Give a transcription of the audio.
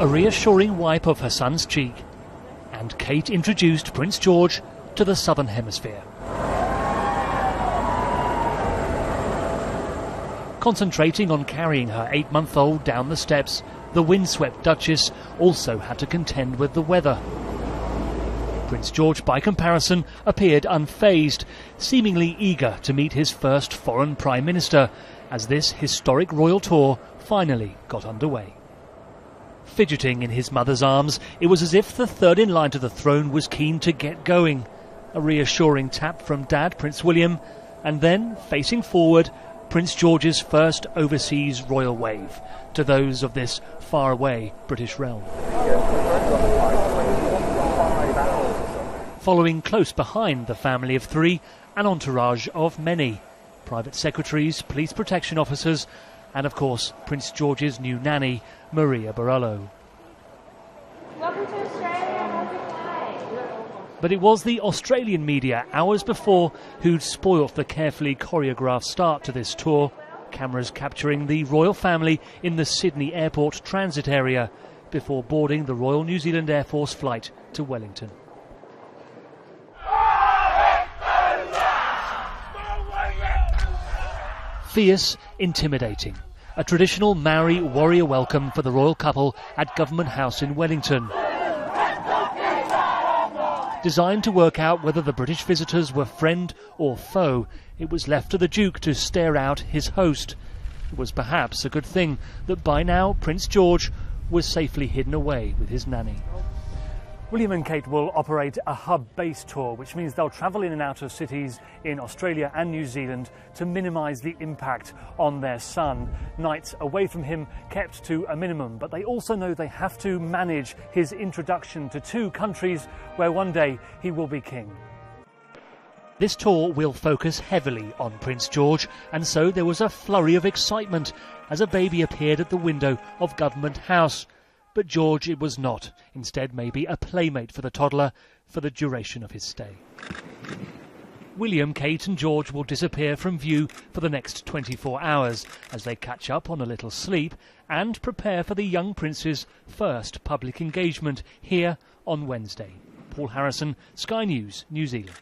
A reassuring wipe of her son's cheek, and Kate introduced Prince George to the Southern Hemisphere. Concentrating on carrying her 8-month-old down the steps, the windswept Duchess also had to contend with the weather. Prince George, by comparison, appeared unfazed, seemingly eager to meet his first foreign Prime Minister, as this historic royal tour finally got underway. Fidgeting in his mother's arms, it was as if the third in line to the throne was keen to get going. A reassuring tap from Dad, Prince William, and then, facing forward, Prince George's first overseas royal wave to those of this faraway British realm. Following close behind the family of three, an entourage of many. Private secretaries, police protection officers, and of course Prince George's new nanny, Maria Borrello. Welcome to Australia, happy flight. But it was the Australian media hours before who'd spoilt the carefully choreographed start to this tour, cameras capturing the royal family in the Sydney airport transit area before boarding the Royal New Zealand Air Force flight to Wellington. Fierce, intimidating. A traditional Maori warrior welcome for the royal couple at Government House in Wellington. Designed to work out whether the British visitors were friend or foe, it was left to the Duke to stare out his host. It was perhaps a good thing that by now Prince George was safely hidden away with his nanny. William and Kate will operate a hub-based tour, which means they'll travel in and out of cities in Australia and New Zealand to minimise the impact on their son. Nights away from him kept to a minimum, but they also know they have to manage his introduction to two countries where one day he will be king. This tour will focus heavily on Prince George, and so there was a flurry of excitement as a baby appeared at the window of Government House. But George it was not, instead maybe a playmate for the toddler for the duration of his stay. William, Kate and George will disappear from view for the next 24 hours as they catch up on a little sleep and prepare for the young prince's first public engagement here on Wednesday. Paul Harrison, Sky News, New Zealand.